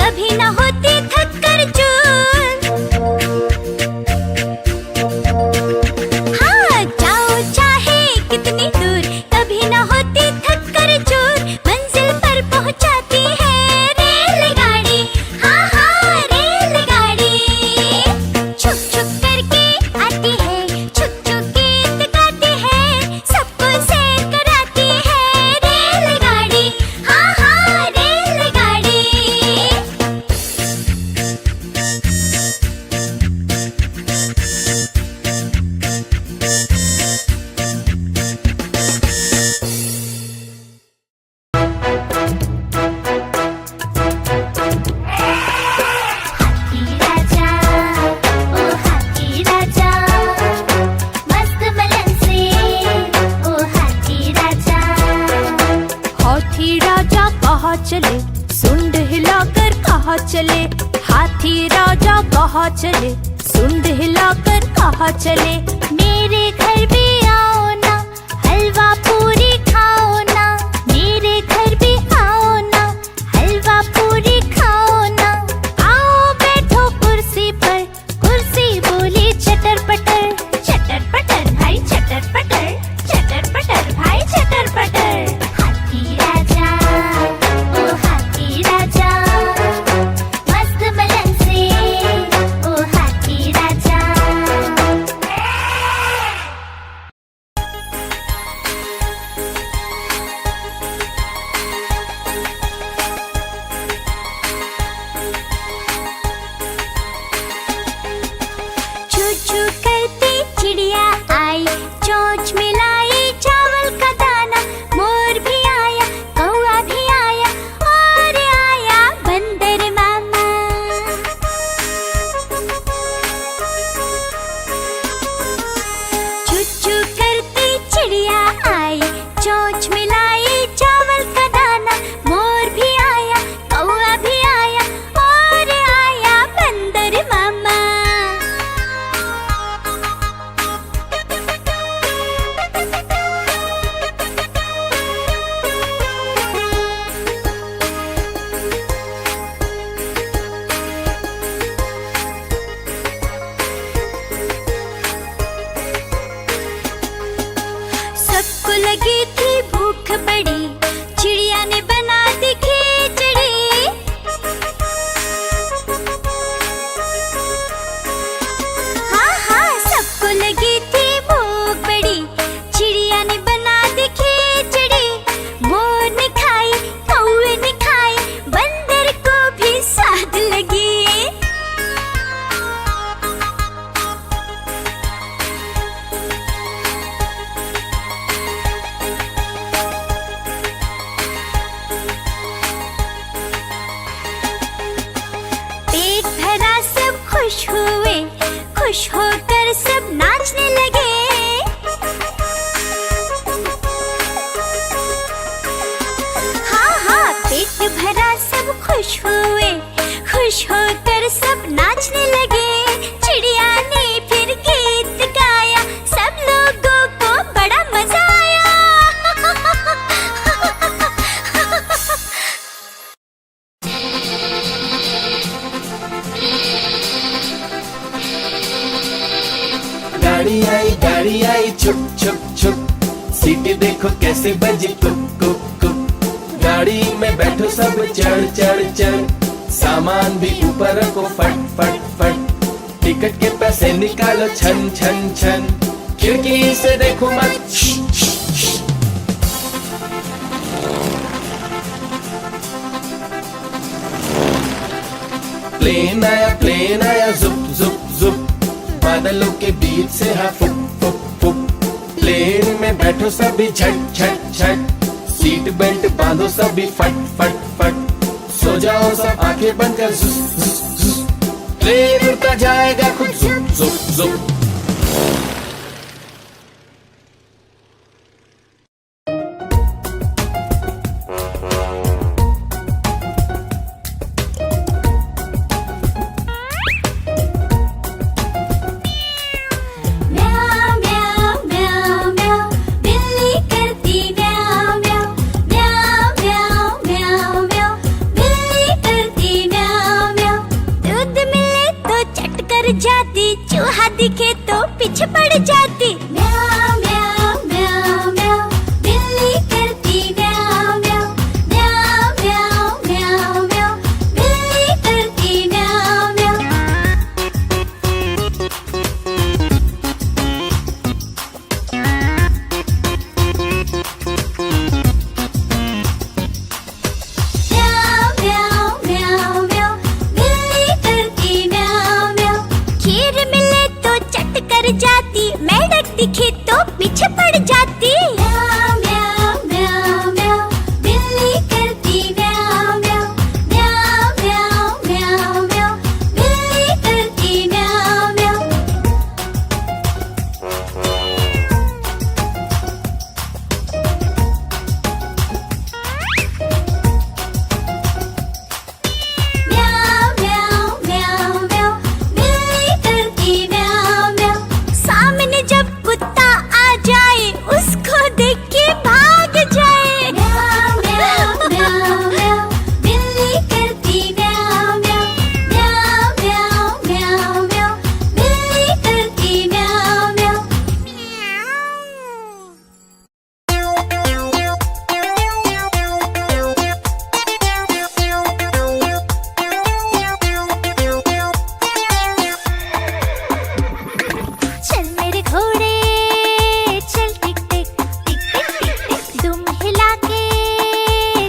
कभी ना होती थक कर चूर। हाँ, जाओ चाहे कितनी दूर, कभी ना होती थक कर चूर। मंजिल पर पहुंचाती है रेलगाड़ी, हाँ हाँ रेलगाड़ी। छुक छुक करके आती है, छुक छुक गीत गाती है, सबको सैर कराती है रेलगाड़ी, हाँ हाँ रेलगाड़ी। हाथी राजा, ओ हाथी राजा, मस्त मलन से, ओ हाथी राजा। हाथी राजा कहाँ चले, सुंड हिलाकर कहाँ चले। हाथी राजा कहाँ चले, सुंड हिलाकर कहाँ चले। मेरे घर भी आओ ना, हलवा पूरी खाओ ना। मेरे घर भी आओ ना, हलवा पूरी खाओ ना। आओ बैठो कुर्सी पर, कुर्सी बोली चटर पटर। चटर पटर भाई चटर पटर, चटर पटर भाई चटर पटर। हाथी राजा, ओ हाथी राजा, मस्त मलन से, ओ हाथी राजा। चू चू करती चिड़िया आई, चोंच मिलाई चावल का दाना। मोर भी आया, कौआ भी आया, और आया बंदर मामा। चू चू करती चिड़िया आई, चोंच मिलाई चावल का दाना। मोर भी आया, कौआ भी आया, और आया बंदर मामा। सबको लगी थी भूख बड़ी, चिड़िया ने बना दी खिचड़ी। हाँ हाँ सबको लगी थी भूख बड़ी, चिड़िया ने बना दी खिचड़ी। मोर ने खाई, कौवे ने खाई, बंदर को भी स्वाद लगी। पेट भरा सब खुश हुए, खुश होकर सब नाचने लगे। हाँ हाँ पेट भरा सब खुश हुए, खुश होकर सब नाचने लगे। चिड़िया ने फिर गीत गाया, सब लोगों को बड़ा मजा आया। गाड़ी आई छुप छुप छुप, सीटी देखो कैसे बजी कुप कुप कुप। गाड़ी में बैठो सब चढ़ चढ़ चढ़, सामान भी ऊपर रखो फट फट फट। टिकट के पैसे निकालो छन छन छन, खिड़की से देखो मत श्श, श्श, श्श। प्लेन आया जुप जुप जुप, बादलों के बीच से हाँ फुक फुक फुक। प्लेन में बैठो सभी झट झट झट, सीट बेल्ट बांधो सभी फट फट फट। सो जाओ सब आंखें बंद कर जुस जुस जुस, प्लेन उड़ता जाएगा खुद जुप जुप जुप। बिल्ली करती म्याऊं म्याऊं, बिल्ली करती म्याऊं। दिखे तो पीछे पड़ जाती। म्याऊ म्याऊ म्याऊ म्याऊ, बिल्ली करती म्याऊ म्याऊ। म्याऊ म्याऊ म्याऊ म्याऊ, बिल्ली करती म्याऊ म्याऊ। म्याऊ म्याऊ म्याऊ म्याऊ, बिल्ली करती म्याऊ म्याऊ। खीर मिले तो चट कर जाती, मेंढक दिखे तो पीछे पड़ जाती। म्याऊ म्याऊ म्याऊ म्याऊ, बिल्ली करती म्याऊ म्याऊ। म्याऊ म्याऊ म्याऊ म्याऊ, बिल्ली करती म्याऊ म्याऊ। म्याऊ म्याऊ म्याऊ म्याऊ, बिल्ली करती म्याऊ म्याऊ। सामने जब कुत्ता आ जाए, उसको देख के भाग जाए। म्याऊ म्याऊ म्याऊ म्याऊ, बिल्ली करती म्याऊ म्याऊ। म्याऊ म्याऊ म्याऊ म्याऊ, बिल्ली करती म्याऊ म्याऊ। चल मेरे घोड़े चल टिक टिक टिक टिक टिक टिक, दुम हिला के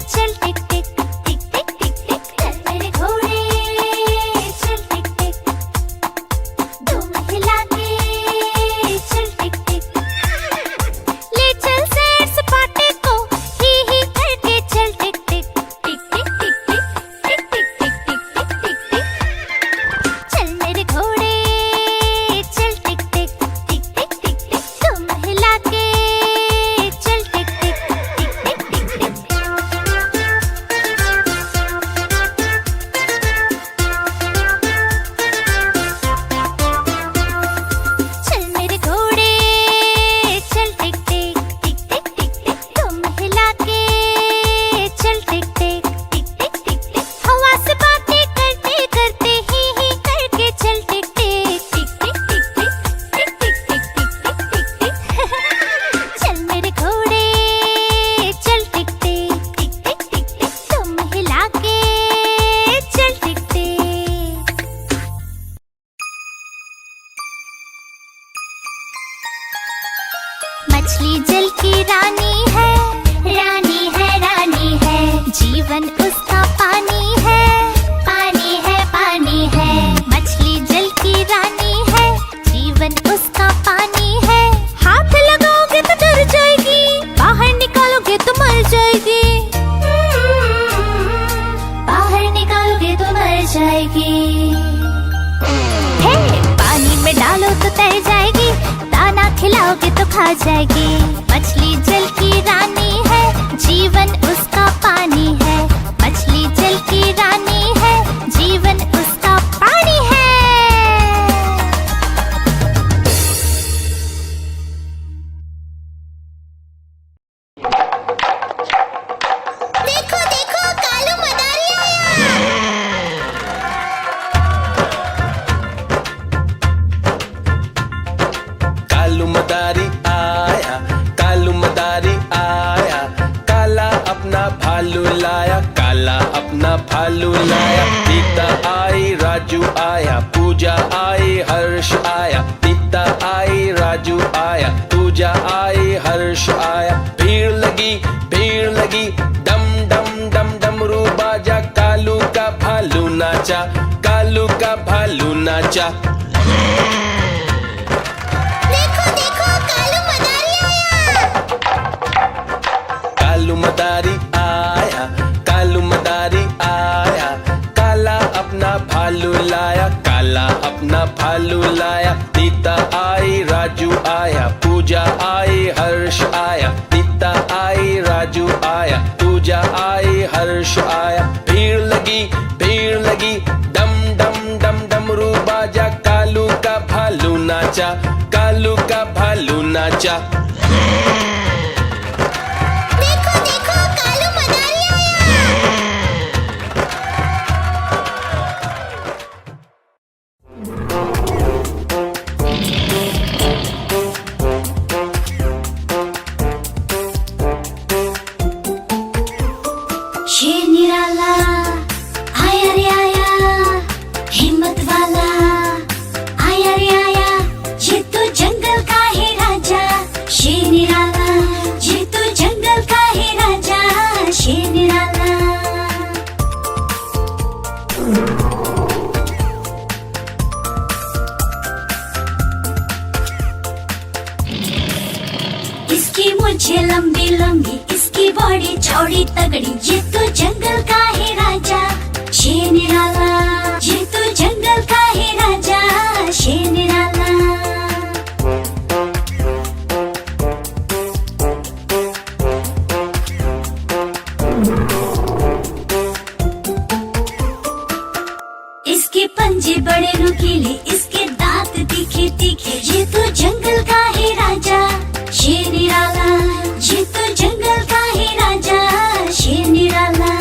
चल टिक टिक टिक टिक टिक टिक। चल मेरे घोड़े चल टिक टिक, दुम हिला के चल टिक टिक। ले चल सैर सपाटे को ही करके चल टिक टिक टिक टिक टिक टिक टिक टिक टिक टिक टिक टिक टिक। चल मेरे घोड़े चल टिक टिक टिक टिक टिक टिक, तुम हिला के चल टिक टिक टिक टिक टिक टिक। चल मेरे घोड़े चल टिक टिक टिक टिक टिक टिक, तुम हिला के चल टिक टिक टिक टिक टिक टिक। हवा से बातें करते करते ही करके चल टिक टिक टिक टिक टिक टिक टिक टिक टिक टिक टिक टिक टिक। चल मेरे घोड़े चल टिक टिक टिक टिक टिक टिक, तुम हिला के चल टिक टिक। मछली जल की रानी है, रानी है, रानी है। जीवन उसका पानी है, पानी है, पानी है। मछली जल की रानी है, जीवन उसका पानी है। हाथ लगाओगे तो डर जाएगी, बाहर निकालोगे तो मर जाएगी। बाहर निकालोगे तो मर जाएगी। हे पानी में डालो तो तैर जाएगी, दाना खिलाओगे तो खा जाएगी। मछली जल की रानी है, जीवन उसका पानी है। मछली जल की रानी है, जीवन उसका पानी है। देखो देखो कालू मदारी आया। कालू मदारी आया, कालू मदारी आया। काला अपना भालू लाया, काला अपना भालू लाया। सीता आई, राजू आया, पूजा आई, हर्ष आया। सीता आई, राजू आया, पूजा आई, हर्ष आया। भीड़ लगी, डम डम डम डमरू बाजा। कालू का भालू नाचा, कालू का भालू नाचा। देखो देखो कालू मदारी आया। कालू मदारी आया, कालू मदारी आया। काला अपना भालू लाया, काला अपना भालू लाया। सीता आई, राजू आया, पूजा आई, हर्ष आया। सीता आई, राजू आया, पूजा आई, हर्ष आया। भीड़ लगी, डम डम डम डमरू बाजा। कालू का भालू नाचा, कालू का भालू नाचा। देखो देखो कालू मदारी आया। इसकी मूंछें लंबी लंबी, इसकी बॉडी चौड़ी तगड़ी, ये तो जंगल का है राजा शेर निराला, ये तो जंगल का है राजा शेर निराला। इसके पंजे बड़े नुकीले, इसके दांत तीखे तीखे, ये तो जंगल का है राजा शेर निराला, ये तो जंगल का है राजा शेर निराला।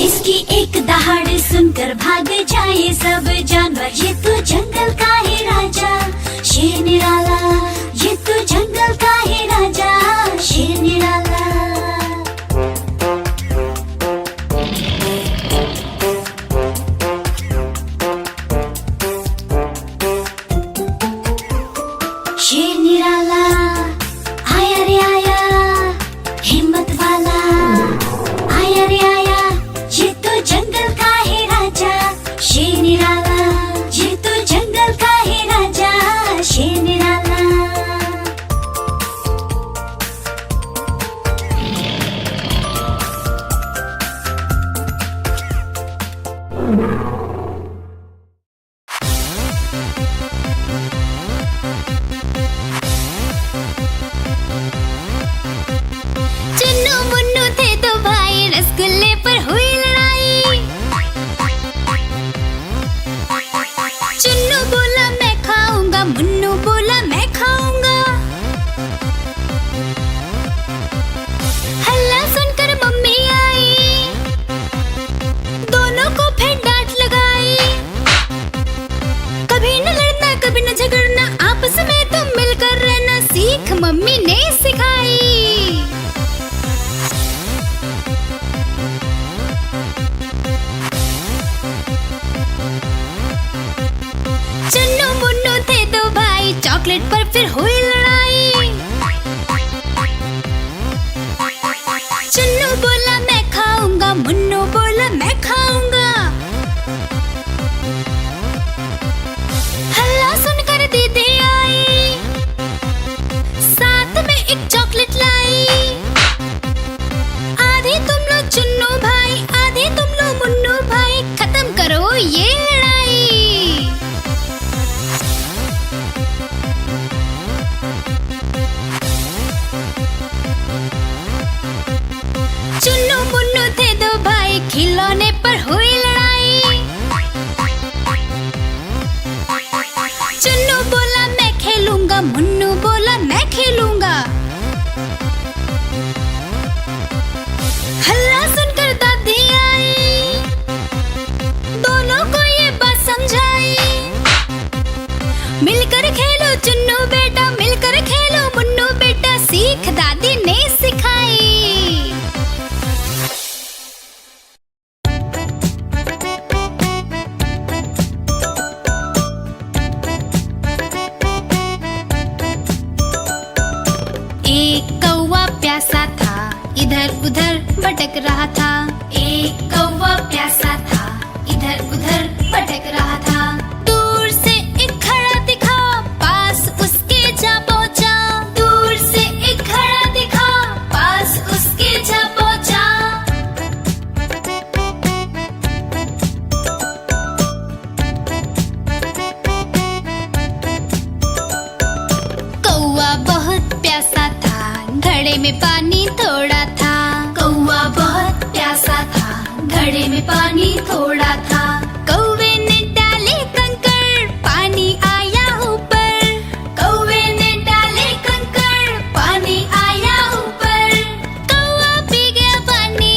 इसकी एक दहाड़ सुनकर भाग जाए सब जानवर, ये तो जंगल का है राजा शेर निराला, ये तो जंगल का है राजा शेर निराला। शेर निराला आया रे आया, हिम्मत वाला आया रे आया, ये तो जंगल का है राजा शेर निराला, ये तो जंगल का है राजा शेर निराला। चुन्नू मुन्नू थे तो भाई, रसगुल्ले पर हुई लड़ाई। चुन्नू बोला मैं खाऊंगा, मुन्नू बोला मैं खाऊंगा। हल्ला सुनकर मम्मी आई, दोनों को फिर डांट लगाई। कभी न लड़ना कभी न झगड़ना, आपस में तुम मिलकर रहना, सीख मम्मी ने सिखाई। चुन्नू मुन्नू थे दो भाई, चॉकलेट पर फिर हुई लड़ाई। चुन्नू बोला मैं खाऊंगा, मुन्नू बोला मैं खाऊंगा। हल्ला सुनकर दीदी आई, साथ में एक चॉकलेट लाई। आधे तुम लो चुन्नू भाई, आधे तुम लो मुन्नू भाई, खत्म करो ये लड़ाई। चुन्नू मुन्नू थे दो भाई, खिलौने पर हुई लड़ाई। चुन्नू बोला मैं खेलूंगा, मुन्नू बोला मैं खेलूंगा। हल्ला सुनकर दादी आई, दोनों को ये बात समझाई। मिलकर खेलो चुन्नू बेटा, मिलकर खेलो मुन्नू बेटा, सीख दादी ने सिखाई। एक कौवा प्यासा था, इधर उधर भटक रहा था। एक कौवा प्यासा था, इधर उधर भटक रहा था। दूर से एक खड़ा दिखा, पास उसके जा पहुंचा। दूर से एक खड़ा दिखा, पास उसके जा पहुंचा। कौवा बहुत प्यासा था, घड़े में पानी थोड़ा था। कौवा बहुत प्यासा था, घड़े में पानी थोड़ा था। कौवे ने डाले कंकड़, पानी आया ऊपर। कौवे ने डाले कंकड़, पानी आया ऊपर। कौवा पी गया पानी,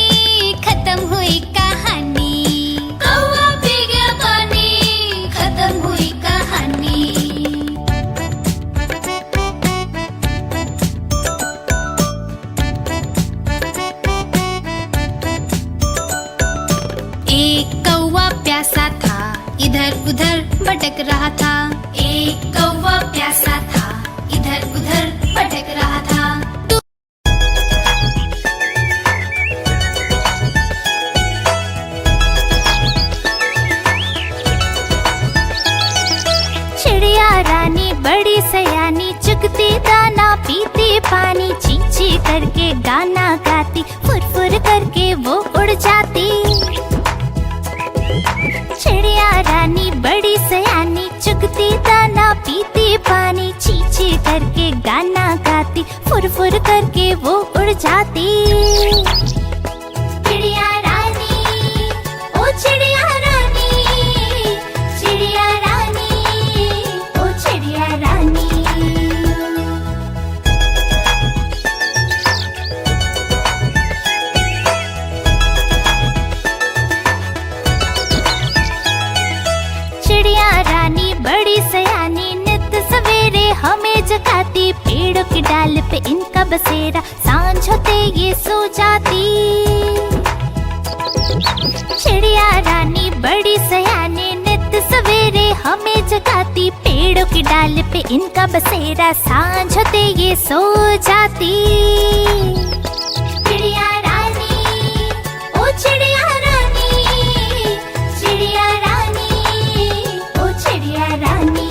खत्म हुई कहानी। कौवा पी गया पानी, खत्म हुई कहानी। एक कौवा प्यासा था, इधर उधर भटक रहा था। एक कौवा प्यासा था, इधर उधर दाना पीती पानी, ची ची करके गाना गाती, फुर फुर करके वो उड़ जाती। चिड़िया रानी बड़ी सयानी, चुगती दाना पीती पानी, ची ची करके गाना गाती, फुर फुर करके वो उड़ जाती। चिड़िया रानी, ओ चिड़िया रानी, चिड़िया रानी, ओ चिड़िया रानी। चिड़िया रानी बड़ी सयानी, नित सवेरे हमें जगाती, पेड़ों की डाल पे इनका बसेरा, सांझ होते ये सो जाती। चिड़िया रानी बड़ी सयानी, नित सवेरे हमें जगाती, पेड़ों की डाल पे इनका बसेरा, सांझ होते ये सो जाती। चिड़िया रानी, ओ चिड़िया रानी, चिड़िया रानी, ओ चिड़िया रानी।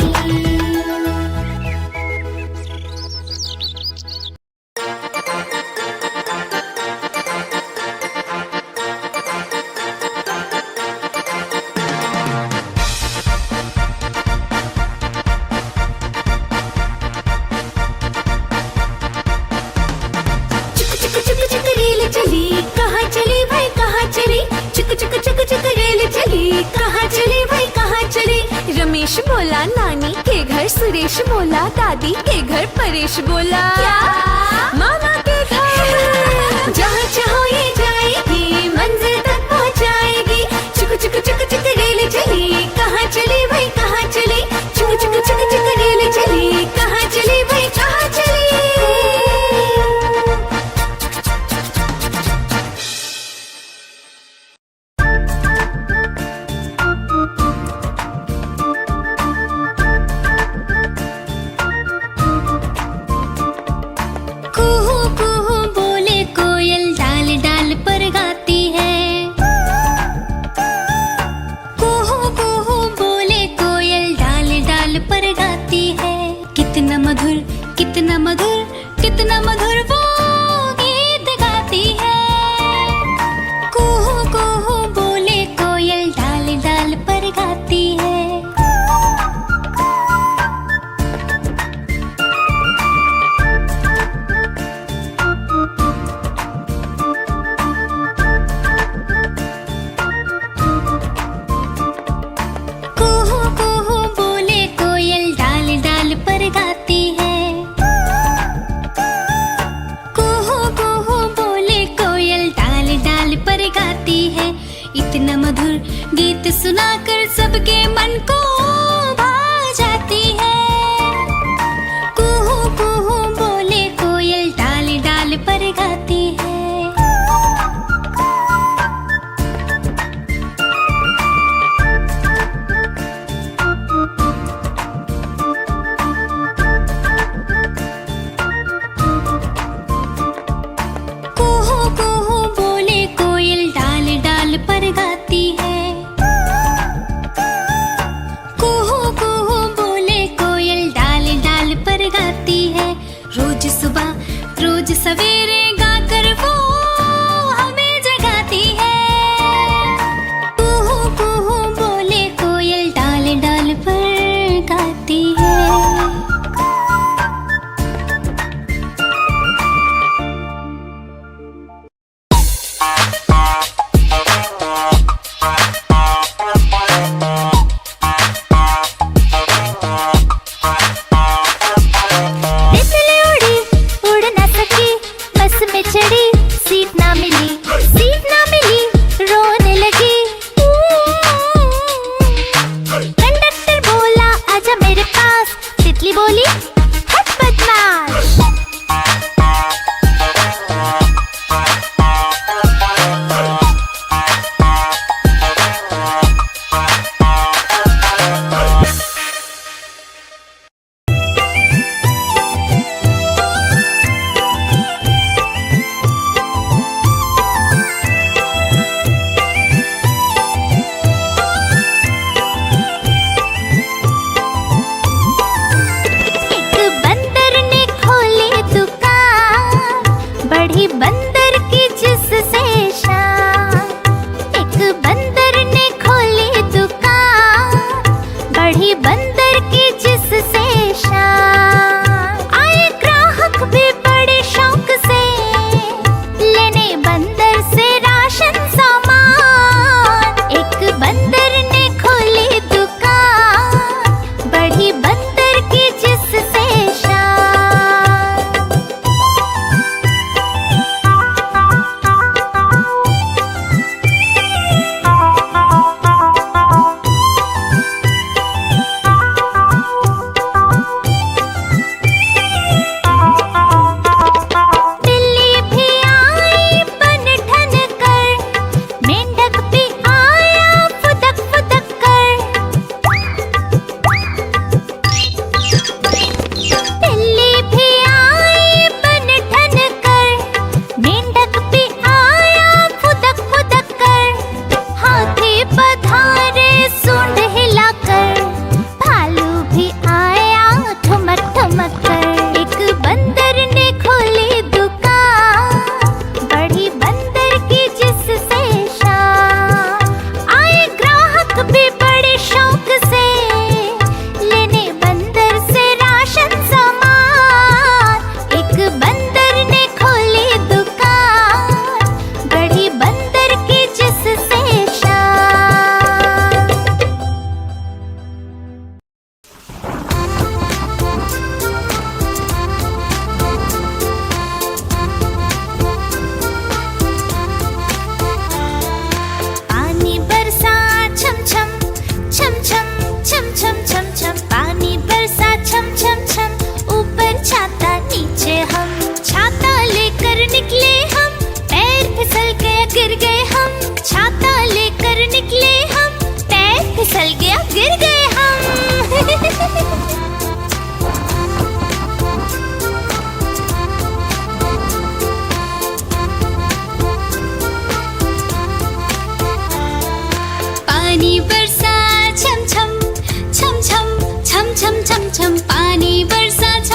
चुक रेल चली, कहाँ चली भाई कहाँ चली, चुक रेल चली, कहाँ चली भाई कहाँ चली। रमेश बोला नानी के घर, सुरेश बोला दादी के घर, परेश बोला क्या मामा के घर। जहाँ चाहो ये जाएगी, मंजिल तक पहुँचाएगी। चुक रेल चली, कहाँ चली भाई कहाँ चली, चुक रेल चली, कहाँ चली भाई कहाँ चली। कुहू कुहू बोले कोयल, डाल डाल पर गाती है। कुहू कुहू बोले कोयल, डाल डाल पर गाती है। कितना मधुर कितना मधुर कितना मधुर वो गीत गाती है। कुहू कुहू बोले कोयल, डाल डाल पर गाती है। कुहू कुहू बोले कोयल, डाल डाल पर गाती है। कुहू कुहू बोले कोयल, डाल डाल पर गाती है। इतना मधुर गीत सुनाकर सबके मन को भा जाती है। कुहू कुहू बोले कोयल, डाल डाल पर गाती है। कुहू कुहू बोले कोयल, डाल डाल पर गाती है। कुहू कुहू बोले कोयल, डाल डाल पर गाती है। रोज सुबह रोज सवेरे गाकर वो हमें जगाती है। कुहू कुहू बोले कोयल, डाल डाल पर गाती है। तितली उड़ी उड़ न सकी, बस में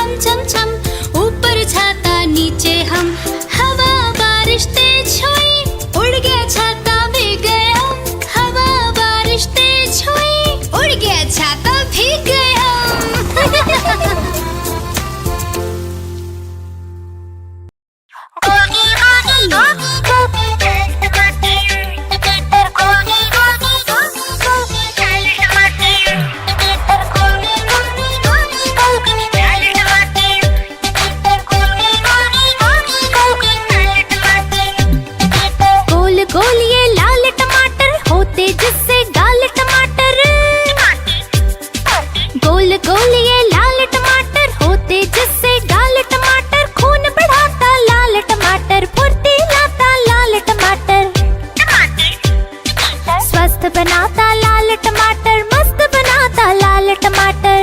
छम छम छम, ऊपर छाता नीचे हम, हवा बारिश तेज हुई, उड़ गया छाता भीग गए हम, हवा बारिश तेज हुई, उड़ गया छाता भीग गए हम। गोल ये लाल टमाटर होते जिससे गाल टमाटर, गोल गोल ये लाल टमाटर होते जिससे गाल टमाटर, खून बढ़ाता लाल टमाटर, फुर्ती लाता लाल टमाटर, स्वस्थ बनाता लाल टमाटर, मस्त बनाता लाल टमाटर।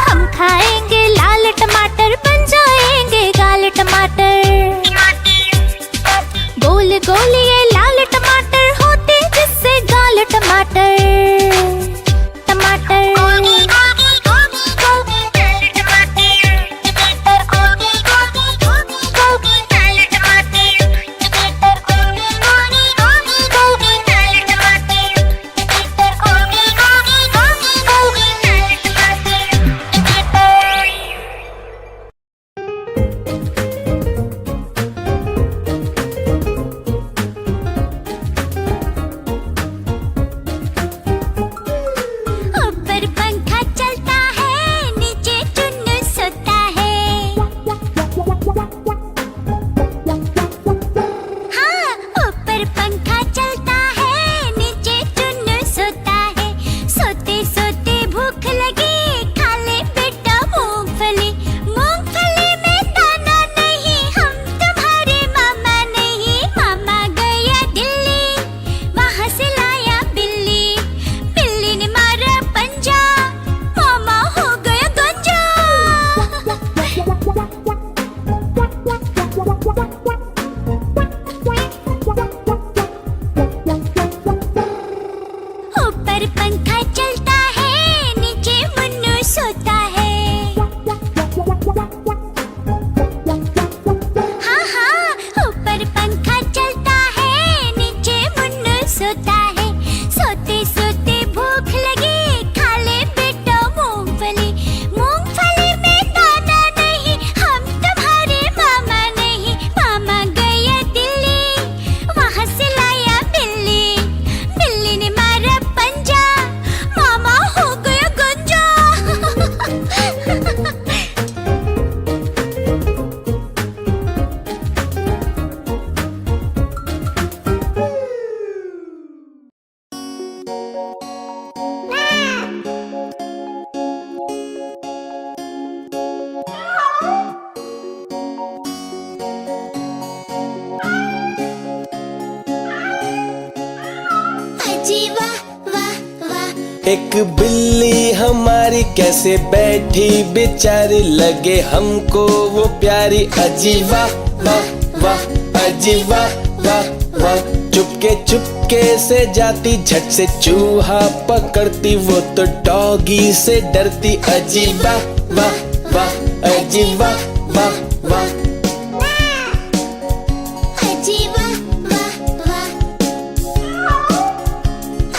हम खाएंगे लाल टमाटर, बन जाएंगे गाल टमाटर। गोल गोल ये लाल टमाटर होते जिससे गाल टमाटर, टमाटर। ऊपर पंखा चलता है, नीचे चुन्नू सोता है। हाँ, ऊपर पंखा चलता है, नीचे चुन्नू सोता है। सोते सोते भूख लगी, खा ले बेटा मूंगफली। मूंगफली में दाना नहीं, हम तुम्हारे मामा नहीं। मामा गया दिल्ली, वहाँ से लाया बिल्ली। बिल्ली ने मारा पंजा, मामा हो गया गंजा। ऊपर पंखा चलता है, नीचे मुन्नू सोता है। हाँ हाँ, ऊपर पंखा चलता है, नीचे मुन्नू सोता है। सोते सोते भूख लगी, खा ले बेटा मूंगफली। मूंगफली में दाना नहीं, हम तुम्हारे मामा नहीं। मामा गया दिल्ली, वहाँ से लाया बिल्ली। बिल्ली ने मारा पंजा, मामा हो गया गंजा। अजी वाह वाह वाह, एक बिल्ली हमारी कैसे बैठी बेचारी, लगे हमको वो प्यारी। अजी वाह वाह वाह, अजी वाह वाह वाह। चुपके चुपके से जाती, झट से चूहा पकड़ती, वो तो डॉगी से डरती। अजी वाह वाह वाह, अजी वाह वाह वाह। अजी वाह वाह वाह,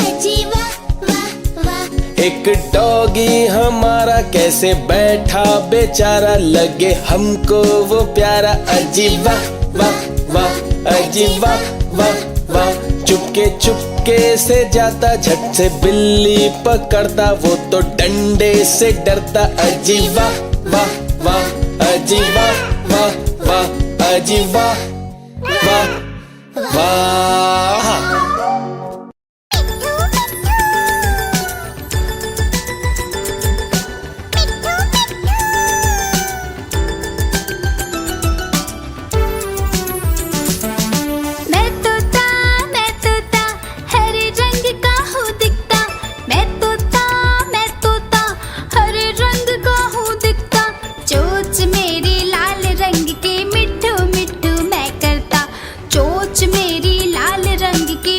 अजी वाह वाह वाह। एक डॉगी हमारा कैसे बैठा बेचारा, लगे हमको वो प्यारा। अजी वाह वाह वाह, अजी वाह वाह वाह। चुपके चुपके से जाता, झट से बिल्ली पकड़ता, वो तो डंडे से डरता। अजी वाह वाह वाह, अजी वाह वाह वाह, अजी वाह वाह वाह। मैं तोता हरे रंग का हूँ दिखता। मैं तोता हरे रंग का हूँ दिखता। चोंच मेरी लाल रंग की, मिट्ठू मिट्ठू मैं करता। चोंच मेरी लाल रंग की,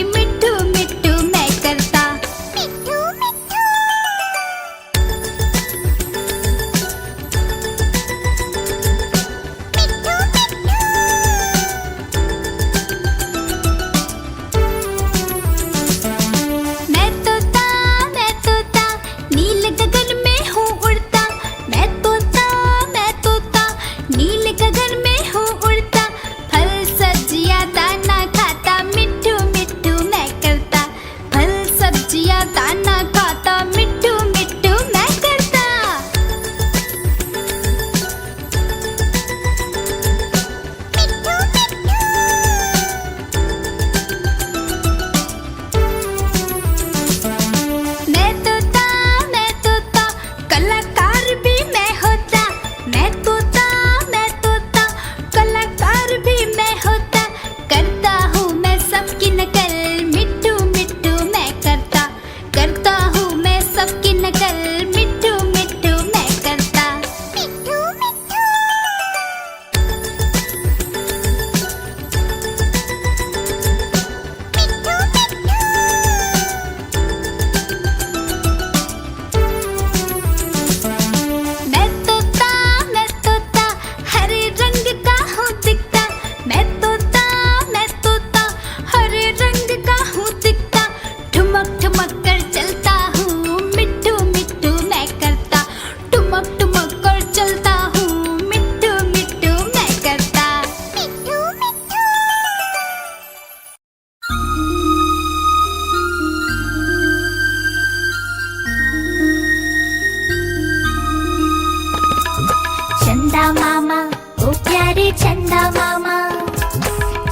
प्यारे चंदा मामा,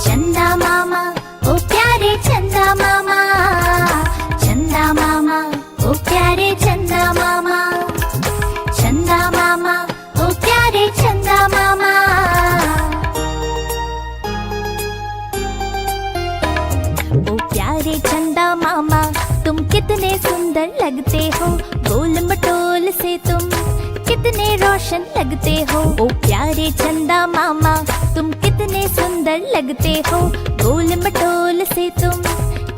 चंदा मामा ओ प्यारे चंदा मामा, चंदा मामा ओ प्यारे चंदा मामा, चंदा मामा ओ प्यारे चंदा मामा। ओ प्यारे चंदा मामा तुम कितने सुंदर लगते हो, गोल मटोल से तुम कितने रोशन लगते हो। ओ प्यारे चंदा मामा तुम कितने सुंदर लगते हो, गोल मटोल से तुम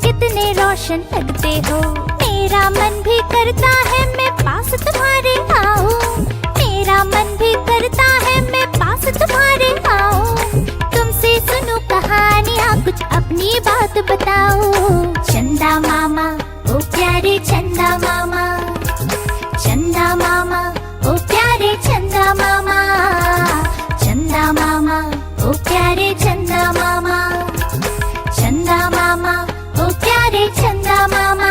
कितने रोशन लगते हो। मेरा मन भी करता है मैं पास तुम्हारे आऊं, मेरा मन भी करता है मैं पास तुम्हारे आऊं। तुमसे सुनूं कहानियाँ कुछ अपनी बात बताओ। चंदा मामा ओ प्यारे चंदा मामा, चंदा मामा ओ प्यारे चंदा मामा, चंदा मामा ओ प्यारे चंदा मामा, चंदा मामा ओ प्यारे चंदा मामा।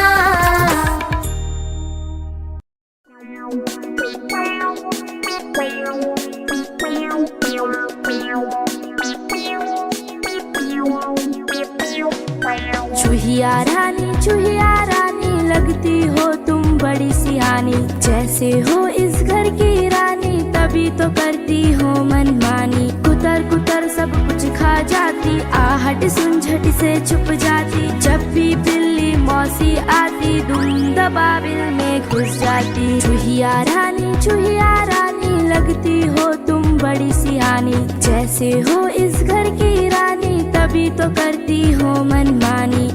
चूहिया रानी लगती हो तुम बड़ी सियानी, जैसे हो इस घर की रानी तभी तो करती हो मनमानी। कुतर कुतर सब कुछ खा जाती, आहट सुन झट से छुप जाती। जब भी बिल्ली मौसी आती धुन दबा बिल में घुस जाती। चूहिया रानी लगती हो तुम बड़ी सियानी, जैसे हो इस घर की रानी तभी तो करती हो मनमानी।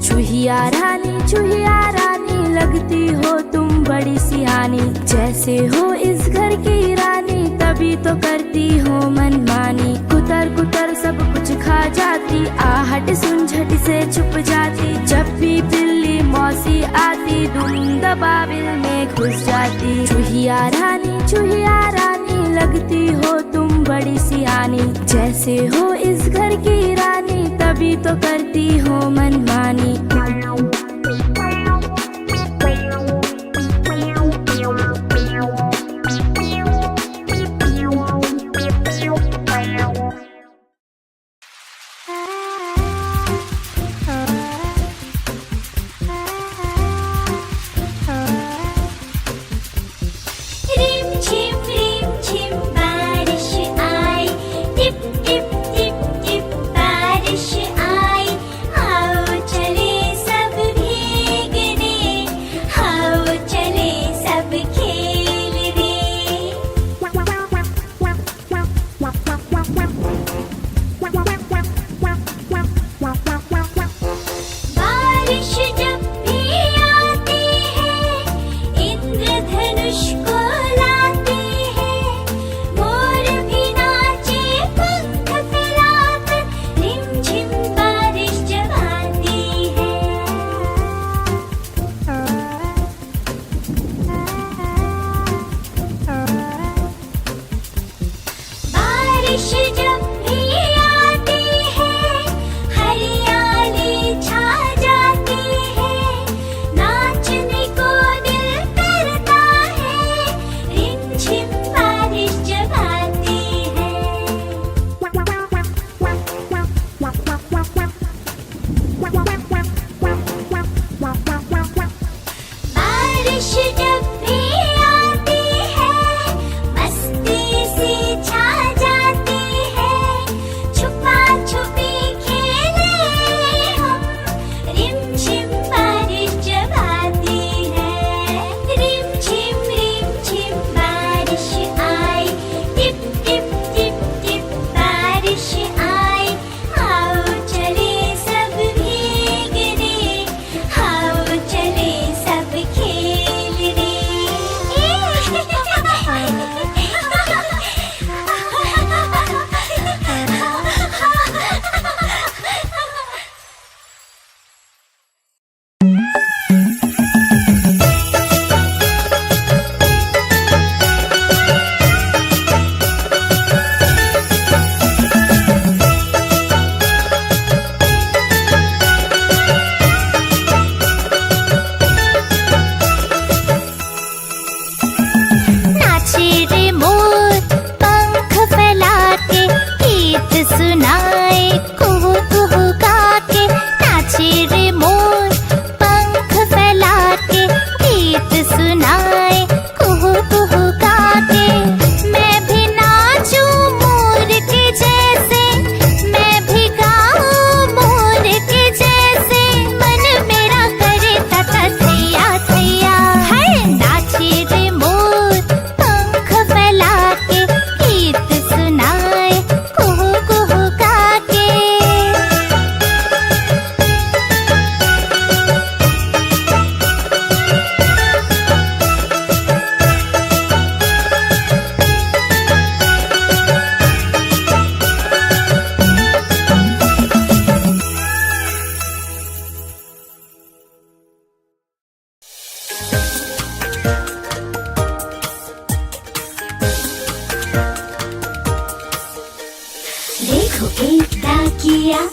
चूहिया रानी लगती हो तुम बड़ी सियानी, जैसे हो इस घर की रानी तभी तो करती हो मनमानी। कुतर कुतर सब कुछ खा जाती, आहट सुन झट से छुप जाती। जब भी बिल्ली मौसी आती धुन दबा बिल में घुस जाती। चूहिया रानी लगती हो तुम बड़ी सियानी, जैसे हो इस घर की रानी तभी तो करती हो मनमानी। बारिश आई, आओ चले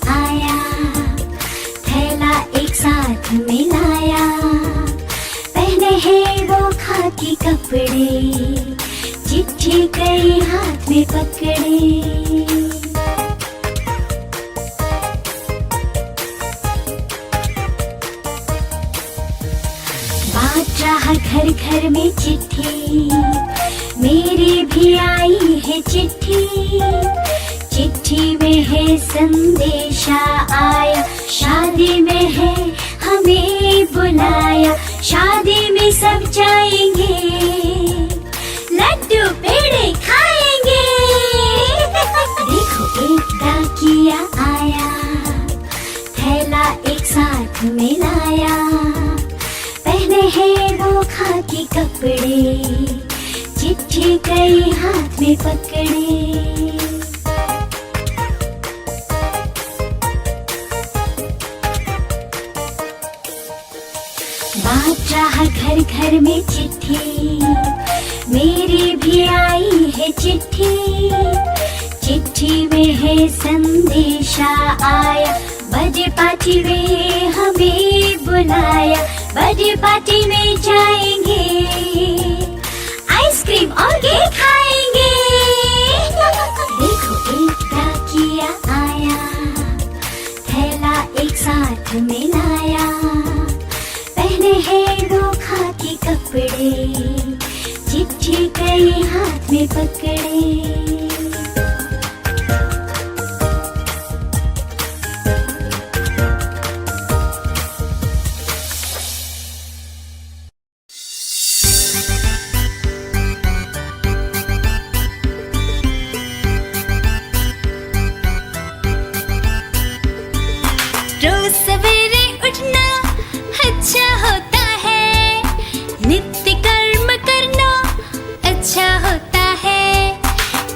आया, थैला एक साथ मिलाया, पहने हैं वो खाकी कपड़े, चिट्ठी कई हाथ में पकड़े। बांट रहा घर घर में चिट्ठी, मेरी भी आई है चिट्ठी, चिट्ठी में है संदेशा आया, शादी में है हमें बुलाया, शादी में सब जाएंगे, लड्डू पेड़े खाएंगे। देखो एक डाकिया आया, थैला एक साथ मिलाया, पहने हैं वो खाकी कपड़े, चिट्ठी कई हाथ में पकड़े। बांट रहा घर घर में चिट्ठी, मेरी भी आई है चिट्ठी, चिट्ठी में है संदेशा आया, बर्थडे पार्टी में हमें बुलाया, बर्थडे पार्टी में जाएंगे, आइसक्रीम और केक खाएंगे। देखो एक डाकिया आया, थैला एक साथ मिलाया, पहने हैं वो खाकी कपड़े, चिट्ठी कई हाथ में पकड़े। रोज सवेरे उठना अच्छा होता है, नित्य कर्म करना अच्छा होता है,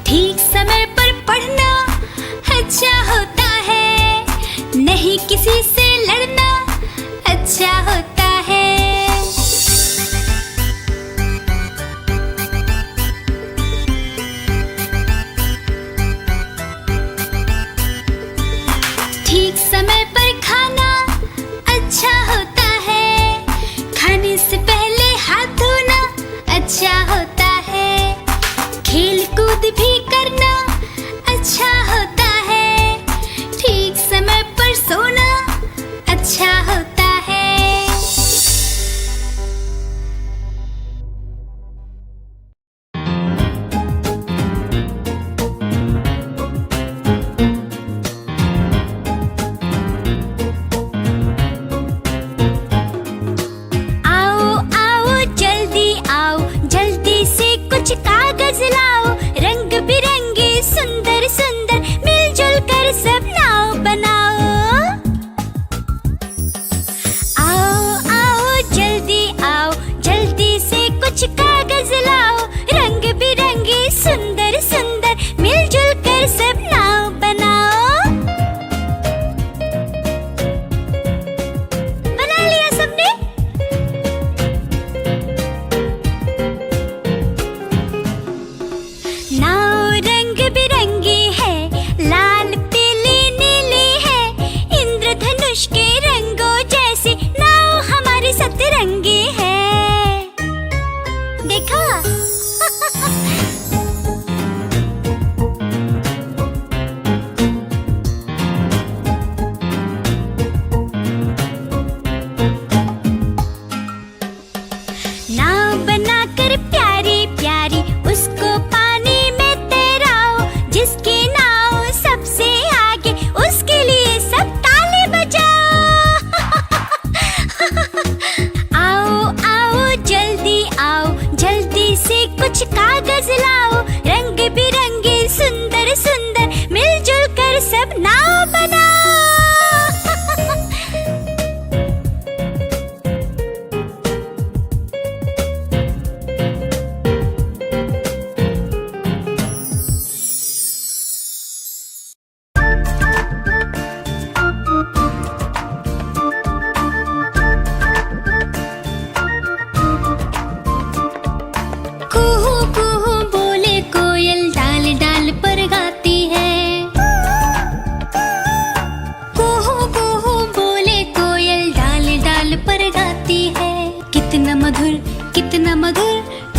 ठीक समय पर पढ़ना अच्छा होता है, नहीं किसी से लड़ना अच्छा होता है। ठीक समय पर खाना अच्छा होता है, खाने से पहले हाथ धोना अच्छा होता है, खेल कूद भी करना अच्छा होता है, ठीक समय पर सोना अच्छा होता है। आओ आओ जल्दी आओ, जल्दी से कुछ कागज लाओ, रंग बिरंगे सुंदर सुंदर मिलजुल कर सब नाव बनाओ। आओ आओ जल्दी आओ, जल्दी से कुछ कागज लाओ, रंग बिरंगे सुंदर सुंदर मिलजुल कर सब नाव बनाओ। बना लिया सबने? नाव रंग बिरंगी है, लाल पीली नीली है,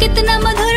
कितना मधुर